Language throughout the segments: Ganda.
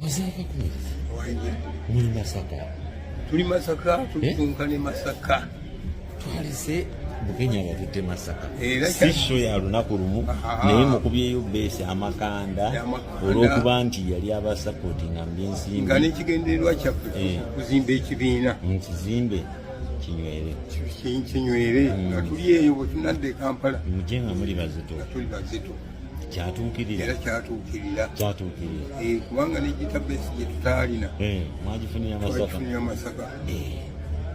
Masaka muri Masaka. Tuli Masaka, tukunkane Masaka. Twalise Bukenya batute Masaka. Sisho ya lunaku lumu naye mukubyeyo base amakanda olwokuba nti yali aba supporting ambiensi ngane kigendererwa kyaffe kuzimba ekibiina nkizimbe kinywere nga tuli eyo bwe tunadde Kampala mujenga muri bazito tuli bazito kyatuukirira era kyatuukirira kubanga ne database gye tutaalina mwagifunira Masaka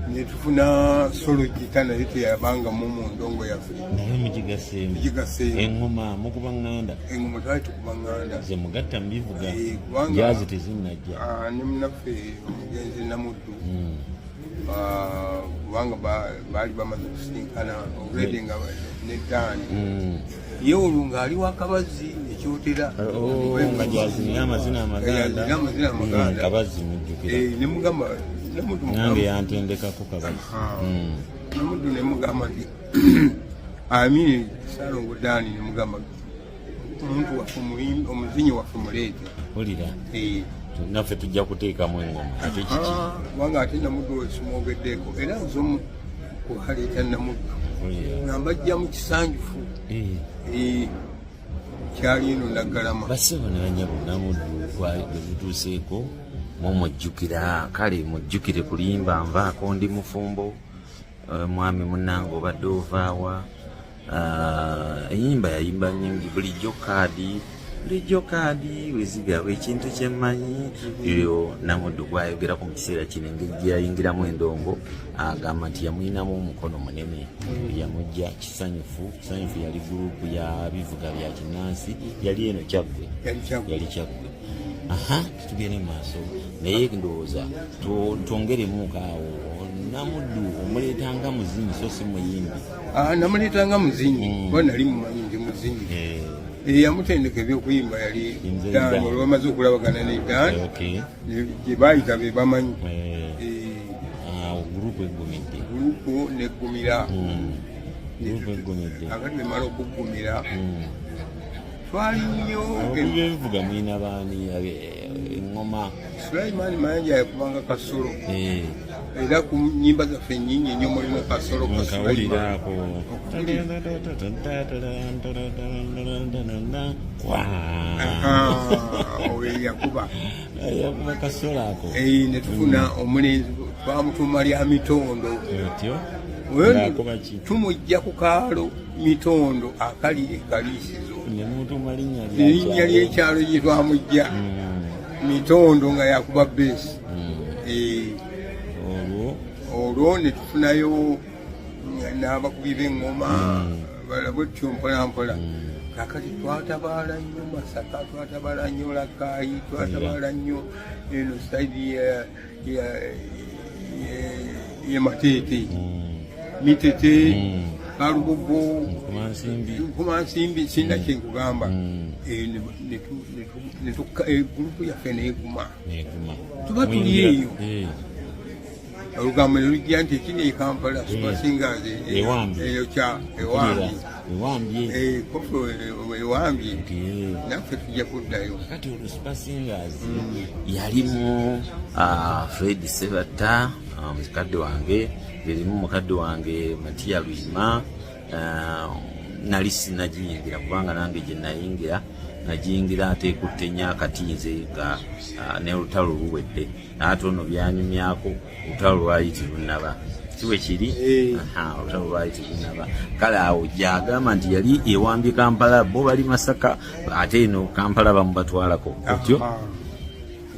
netufuna Sologita naye teyabanga mu ndongo yaffe naye mugigaseemu engoma mukuba nganda engoma twali tukuba nganda ze mugatta mbivuga jazi tezinnajja ne munnaffe omugenzi Namuddu kubanga baali bamaze kusinkana already nga neddaani ye olwo ng'ali wakabazi ekyotera nga gyazina amazina amaganda kabazi mujjukira ne mugamba nange yantendekako kabazi Namuddu ne mugamba nti Amini Salongo Dani ne mugamba omuntu waffe omuzinyi waffe muleete olira naffe tujja kuteekamu engoma ate kiki kubanga ate Namuddu wesimwogeddeeko era nzomu kuhaleeta Namuddu ngamba ajja mu kisanjufu kyali eno Naggalama basebo ne banyabo Namuddu bwe butuuseeko mumujjukira kale mujjukire kulimba nvaako ndi mufumbo mwami munnange obadde ovaawa eyimba yayimba nyingi bulijjo kaadi wezigawa ekintu kyemmanyi eyo Namuddu gwayogeraku mu kiseera kino engeri gye yayingiramu endongo agamba nti yamuyinamu omukono munene yamujja kisanyufu yali gurupu ya bivuga bya kinnansi yali eno Kyaggwe yali Kyaggwe tugende maaso naye ndowooza twongeremu awo Namuddu omuleetanga muzinyi so si muyimbi namuleetanga muzinyi kuba nali mumanyi ndi muzinyi yamutendeka ebyokuyimba yali Dan olwamaze okulabagana ne Dan gye baayita be bamanyi gurupu eggumidde gurupu neggumira akati bemala okuggumira twali nnyo ebivuga mwina baani engoma Sulaiman Mayanja yakubanga kasolo era ku nnyimba zaffe nnyingi ennyo mulimu kasolo kawuliraako yakuba kasolo ako ne tufuna omulenzi twamutuuma lya Mitondo tumujja ku kaalo Mitondo akali ekaliisizo linnya ly'ekyalo gye twamujja Mitondo nga yakuba beesi olwo ne tufunayo n'abakubi b'eŋŋoma bwetyo mpolampola kakati twatabaala nnyo Masaka twatabaala nnyo Lakaayi twatabaala nnyo eno saidi ye Mateete Mitete Kalugogo Nkumansimbi sinda kyenkugamba gurupu yaffe neeguma tuba tuli eyo olugambo ne lujja nti ekiri e Kampala Supersingers ewambye naffe tujja kuddayo kati olwo Supersingers yalimu Fred Sebatta mukadde wange erimu mukadde wange Matia Lwima nali sinagiyingira kubanga nange gye nayingira najiyingira ate ekutte nnyo akatinze nga ne olutalo luwedde ate ono byanyumyako olutalo lwayiti lunaba kiwe kiri olutalo lwayiti lunaba kale awo gyagamba nti yali ewambye Kampala bo bali Masaka ate eno Kampala bamubatwalako otyo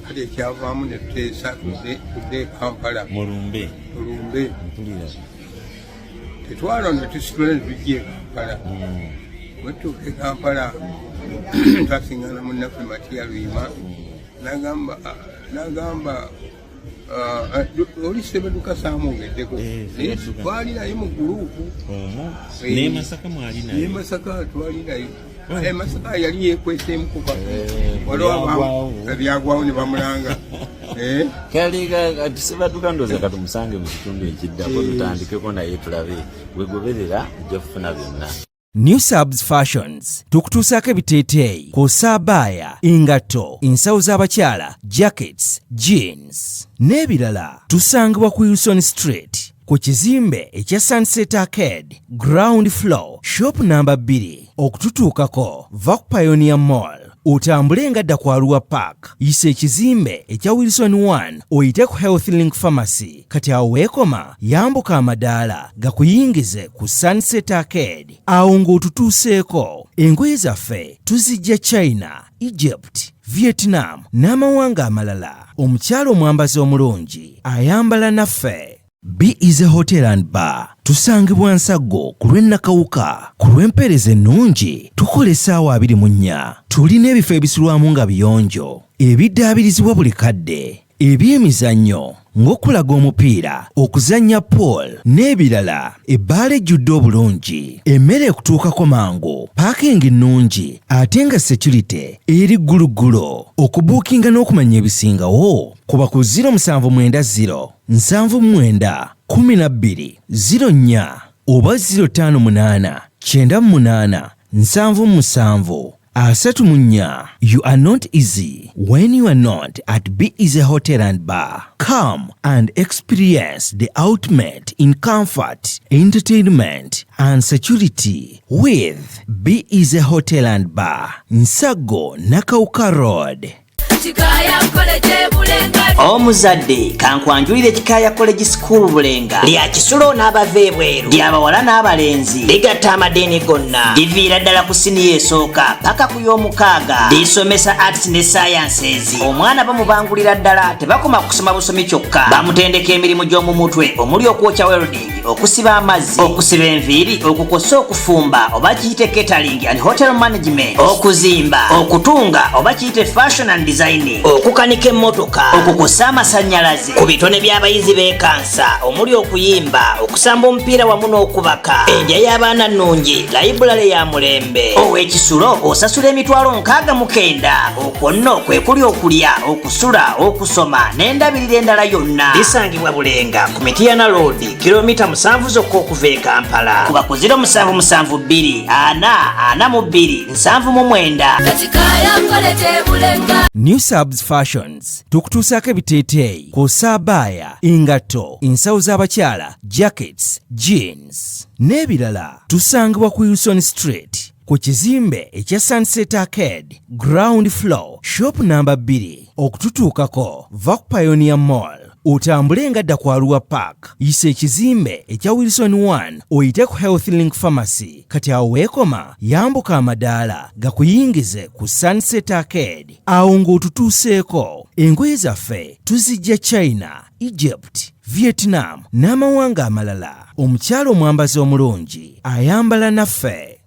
kale ekyavaamu ne tuteesa tudde Kampala mulumbe mpulira tetwala ne tusitula ne tujja Kampala bwetuuka Kampala twasingana munnaffe Matia Lwima n'agamba oli Sebaduka saamwogeddeko naye twali naye mu gurupu naye Masaka mwali naye naye Masaka twali naye Masaka yali yeekweseemu kuba byagwawo ne bamulanga kale Sebaduka ndowooza katumusange mu kitundu ekiddako tutandikeko naye tulabe wegoberera ojja kufuna byonna. New Subs Fashions tukutuusaako ebiteeteeyi kw'ossa abaya, engatto, ensawo z'abakyala, jackets, jeans n'ebirala. Tusangibwa ku Wilson Street ku kizimbe ekya Sunset Arcade ground floor shop number 2. Okututuukako va ku Pioneer Mall otambule nga dda ku Arua Park, yisa ekizimbe ekya Wilson 1 oyite ku Health Link Pharmacy. Kati awo weekoma yambuka amadaala gakuyingize ku Sunset Arcade. Awo ng'otutuuseeko. Engoye zaffe tuzijja China, Egypt, Vietnam n'amawanga amalala. Omukyala omwambazi omulungi ayambala naffe. Be Easy Hotel and Bar tusangibwa Nsaggo ku lw'Ennakawuka. Ku lw'empeereza ennungi tukola essaawa 24. Tulina ebifo ebisulwamu nga biyonjo, ebiddaabirizibwa buli kadde, ebyemizannyo ng'okulaga omupiira, okuzannya pool n'ebirala. Ebbaala ejjudde obulungi, emmere ekutuukako mangu, paakingi ennungi ate nga security eri gguluggulo. Okubuukinga n'okumanya ebisingawo kuba ku 070 79 12 04 oba 058 98 77 34. You are not easy when you are not at Be Easy Hotel and Bar. Come and experience the ultimate in comfort, entertainment and security with Be Easy Hotel and Bar, Nsaggo, Nakawuka Road. Omuzadde kankwanjulire Kikaya College School Bulenga lya kisulo n'abava ebweru, ly'abawala n'abalenzi, ligatta amadeeni gonna, liviira ddala ku siniya esooka paka ku y'omukaaga, lisomesa arts ne sciences. Omwana bamubangulira ddala, tebakoma kusoma busomi kyokka, bamutendeka emirimu gy'omu mutwe omuli okwokya welding, okusiba amazzi, okusiba enviiri, okukosa okufumba oba kiyite catering and hotel management, okuzimba, okutunga oba kiyite fashion and designing, okukanika emmotoka, okukosa amasannyalaze, ku bitone by'abayizi b'ekansa omuli okuyimba, okusamba omupiira wamu n'okubaka, endya y'abaana nnungi, layibulale ya mulembe. Ow'ekisulo osasula emitwalo 69. Okwo nno kwe kuli okulya, okusula, okusoma n'endabirira endala yonna. Lisangibwa Bulenga ku Mityana Road, kilomita 7 zokka okuva e Kampala. Kuba ku 0772 442 799. New Subs Fashions tukutuusaako ebiteeteeyi kw'ossa abaya, engatto, ensawo z'abakyala, jackets, jeans n'ebirala. Tusangibwa ku Wilson Street ku kizimbe ekya Sunset Arcade ground floor shop number 2. Okututuukako va ku Pioneer Mall otambule nga dda ku Arua Park, yisa ekizimbe ekya Wilson 1 oyite ku Health Link Pharmacy. Kati awo weekoma yambuka amadaala gakuyingize ku Sunset Arcade. Awo ng'otutuuseeko. Engoye zaffe tuzijja China, Egypt, Vietnam n'amawanga amalala. Omukyala omwambazi omulungi ayambala naffe.